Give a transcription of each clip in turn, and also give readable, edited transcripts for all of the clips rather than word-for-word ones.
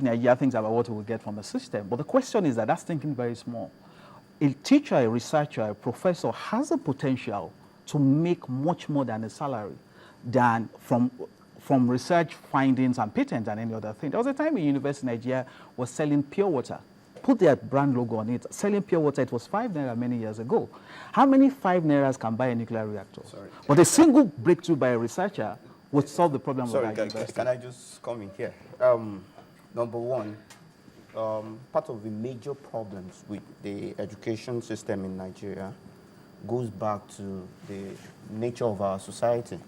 Nigeria thinks about what we will get from a system. But the question is that that's thinking very small. A teacher, a researcher, a professor has the potential to make much more than a salary than from research findings and patents and any other thing. There was a time a university in Nigeria was selling pure water. Put their brand logo on it. Selling pure water, it was 5 naira many years ago. How many 5 nairas can buy a nuclear reactor? Sorry. But a single breakthrough by a researcher would solve the problem of that university. Can I just come in here? Number one, part of the major problems with the education system in Nigeria goes back to the nature of our society.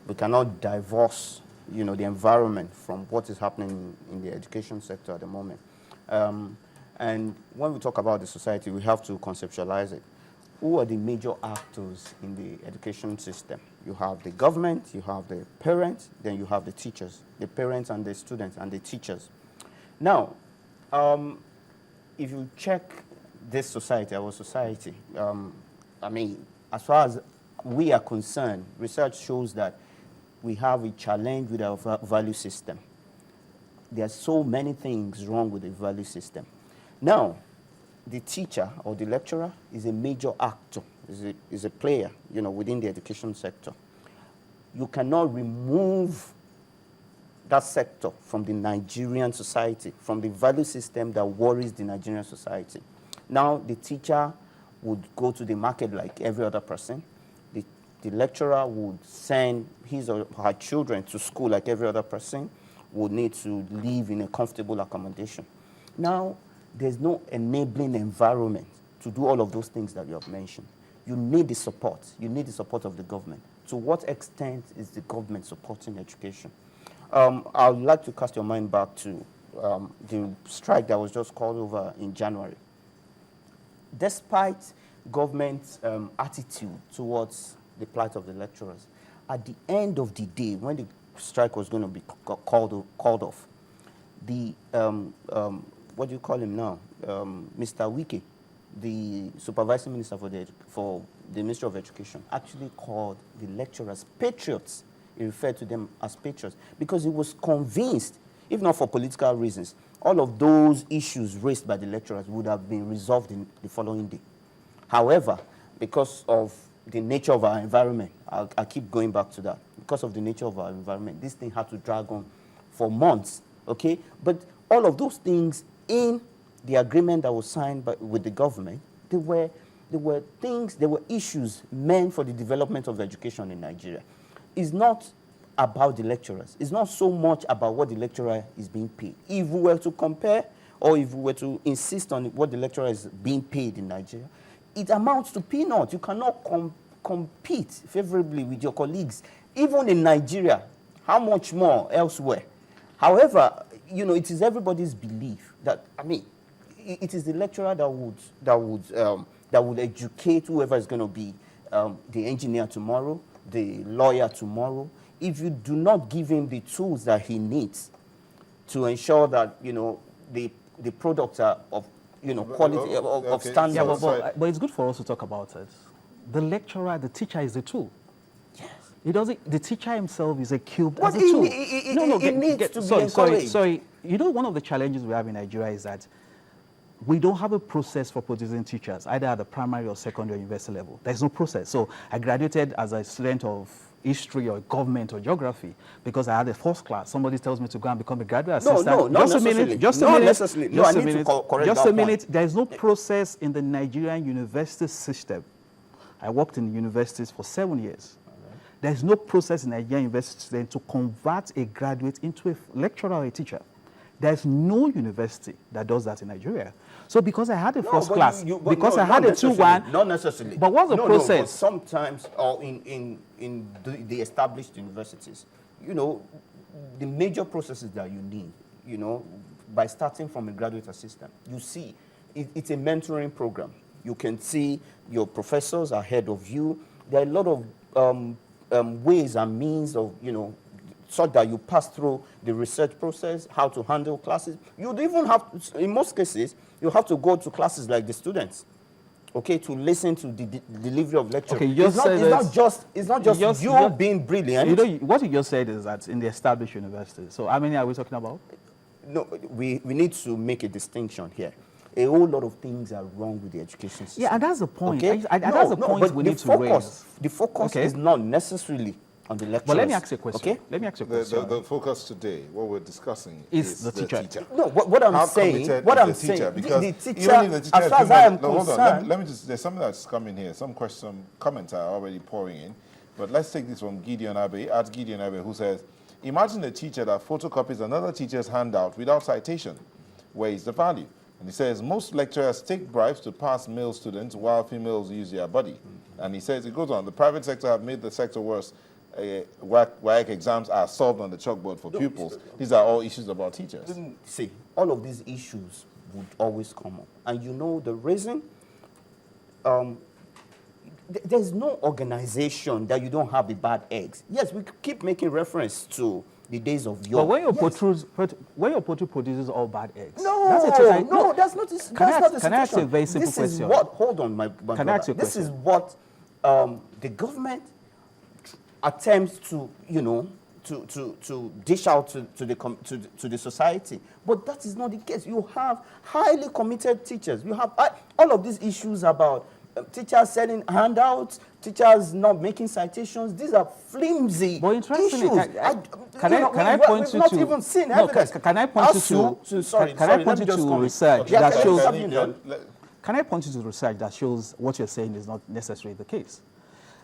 We cannot divorce, the environment from what is happening in the education sector at the moment. And when we talk about the society, we have to conceptualize it. Who are the major actors in the education system? You have the government, you have the parents, then you have the teachers, the parents and the students and the teachers. Now, if you check this society, our society, as far as we are concerned, research shows that we have a challenge with our value system. There are so many things wrong with the value system. Now, the teacher or the lecturer is a major actor, is a player, within the education sector. You cannot remove that sector from the Nigerian society, from the value system that worries the Nigerian society. Now, the teacher would go to the market like every other person. The lecturer would send his or her children to school like every other person, would need to live in a comfortable accommodation. Now, there's no enabling environment to do all of those things that you have mentioned. You need the support. You need the support of the government. To what extent is the government supporting education? I would like to cast your mind back to the strike that was just called over in January. Despite government's attitude towards the plight of the lecturers, at the end of the day, when the strike was going to be called off, the what do you call him now? Mr. Wike, the supervising minister for the Ministry of Education, actually called the lecturers patriots. He referred to them as patriots because he was convinced, if not for political reasons, all of those issues raised by the lecturers would have been resolved in the following day. However, because of the nature of our environment, I keep going back to that, because of the nature of our environment, this thing had to drag on for months, okay? But all of those things in the agreement that was signed with the government, there were issues meant for the development of education in Nigeria. It's not about the lecturers. It's not so much about what the lecturer is being paid. If we were to compare, or if we were to insist on what the lecturer is being paid in Nigeria, it amounts to peanuts. You cannot compete favorably with your colleagues, even in Nigeria. How much more elsewhere? However, it is everybody's belief that, it is the lecturer that would educate whoever is going to be the engineer tomorrow, the lawyer tomorrow. If you do not give him the tools that he needs to ensure that the products are of quality, of standards. Yeah, but it's good for us to talk about it. The lecturer, the teacher is the tool. Yes. He doesn't. The teacher himself is a cube But as a tool. It needs to be encouraged. Sorry. One of the challenges we have in Nigeria is that we don't have a process for producing teachers, either at the primary or secondary university level. There's no process. So I graduated as a student of history or government or geography because I had a first class. Somebody tells me to go and become a graduate assistant. No, not necessarily. Just a minute. There is no process in the Nigerian university system. I worked in universities for 7 years. There is no process in Nigerian university to convert a graduate into a lecturer or a teacher. There's no university that does that in Nigeria. So because I had a first class, because I had a 2-1. Not necessarily. But what's the process? But sometimes, or in the established universities, the major processes that you need, by starting from a graduate assistant, you see, it's a mentoring program. You can see your professors ahead of you. There are a lot of ways and means of, so that you pass through the research process, how to handle classes. You'd even have, in most cases, you have to go to classes like the students, okay, to listen to the delivery of lecture. Okay, it's not just you being brilliant. What you just said is that in the established universities. So how many are we talking about? no, we need to make a distinction here. A whole lot of things are wrong with the education system. Yeah, and that's the point. Okay? That's the point we need to raise. The focus is not necessarily on the lecturers. But let me ask you a question. Okay? Let me ask you a question. The focus today, what we're discussing, is the teacher. No, what I'm saying, the teacher, because the teacher, even if the teacher as far as I am hold concerned, on, let me just, there's something that's coming here. Some comments are already pouring in. But let's take this from Gideon Abe, at Gideon Abe, who says, imagine a teacher that photocopies another teacher's handout without citation. Where is the value? And he says, most lecturers take bribes to pass male students while females use their body. And he says, it goes on, the private sector have made the sector worse. WAEC exams are solved on the chalkboard for pupils. These are all issues about teachers. See, all of these issues would always come up. And you know the reason? There's no organization that you don't have the bad eggs. Yes, we keep making reference to the days of yore. But when your poultry produces all bad eggs, no, that's not the situation. Can I ask you a very simple question? This is what, hold on, my brother. I ask you a this question? is what the government attempts to, you know, to dish out to the society. But that is not the case. You have highly committed teachers. You have all of these issues about teachers sending handouts, teachers not making citations. These are flimsy issues. Can I point you not to? even seen No, evidence. can I point you to? Can I point you to research that shows? Can I point you to research that shows what you're saying is not necessarily the case?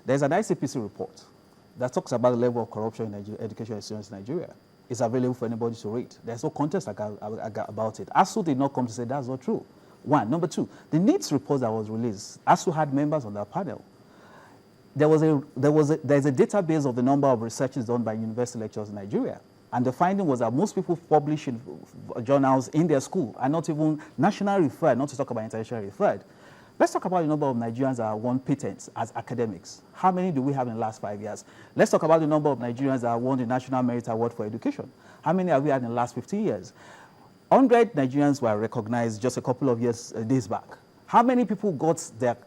There's an ICPC report that talks about the level of corruption in education institutions in Nigeria. It's available for anybody to read. There's no contest about it. ASU did not come to say that's not true. One. Number two, the NEETS report that was released, ASU had members on that panel. There's a database of the number of researches done by university lecturers in Nigeria. And the finding was that most people publish in journals in their school are not even nationally referred, not to talk about internationally referred. Let's talk about the number of Nigerians that won patents as academics. How many do we have in the last 5 years? Let's talk about the number of Nigerians that won the National Merit Award for Education. How many have we had in the last 50 years? 100 Nigerians were recognized just a couple of days back. How many people got their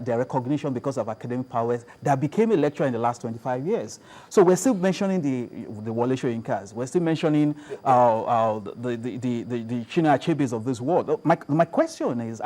recognition because of academic powers that became a lecturer in the last 25 years? So we're still mentioning the Wole Soyinkas. We're still mentioning the Chinua Achebes of this world. My question is,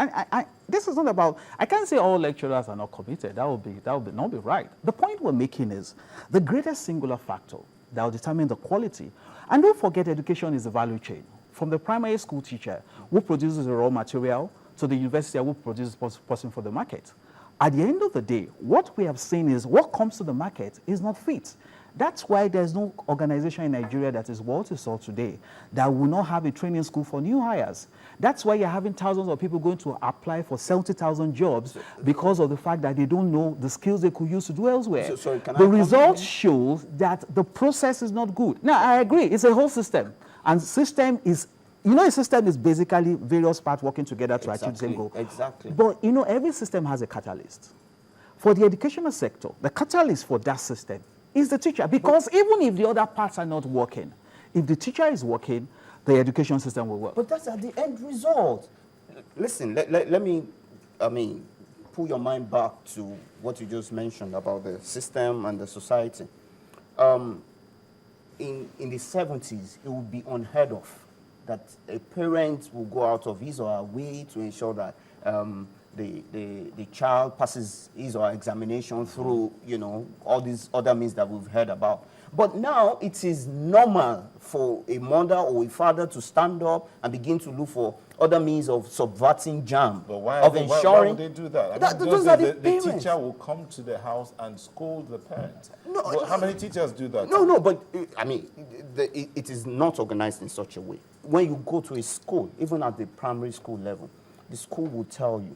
this is not about, I can't say all lecturers are not committed. That would not be right. The point we're making is the greatest singular factor that will determine the quality. And don't forget, education is a value chain. From the primary school teacher who produces the raw material to the university who produces person for the market. At the end of the day, what we have seen is what comes to the market is not fit. That's why there's no organization in Nigeria that is world to solve today that will not have a training school for new hires. That's why you're having thousands of people going to apply for 70,000 jobs because of the fact that they don't know the skills they could use to do elsewhere. The results show that the process is not good. Now, I agree, it's a whole system. And system is, you know, a system is basically various parts working together to achieve the same goal. Exactly. But, you know, every system has a catalyst. For the educational sector, the catalyst for that system is the teacher. Because even if the other parts are not working, if the teacher is working, the education system will work. But that's at the end result. Listen, let me, pull your mind back to what you just mentioned about the system and the society. In the 70s, it would be unheard of that a parent will go out of his or her way to ensure that the child passes his or her examination through, you know, all these other means that we've heard about. But now it is normal for a mother or a father to stand up and begin to look for other means of subverting JAMB, of ensuring... Why would they do that? Those are the the teacher will come to the house and scold the parent. No, how many teachers do that? No, but it is not organized in such a way. When you go to a school, even at the primary school level, the school will tell you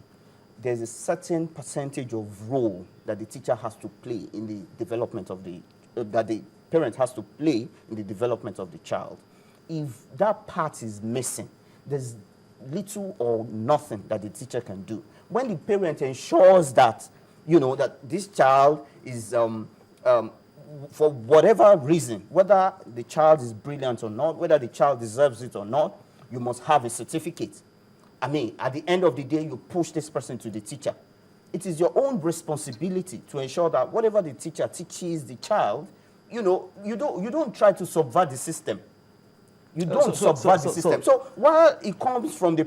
there's a certain percentage of role that the teacher has to play in the development of that the parent has to play in the development of the child. If that part is missing, there's little or nothing that the teacher can do. When the parent ensures that, you know, that this child is, for whatever reason, whether the child is brilliant or not, whether the child deserves it or not, you must have a certificate. I mean, at the end of the day, you push this person to the teacher. It is your own responsibility to ensure that whatever the teacher teaches the child, you know, you don't try to subvert the system. You don't subvert the system. So while it comes from the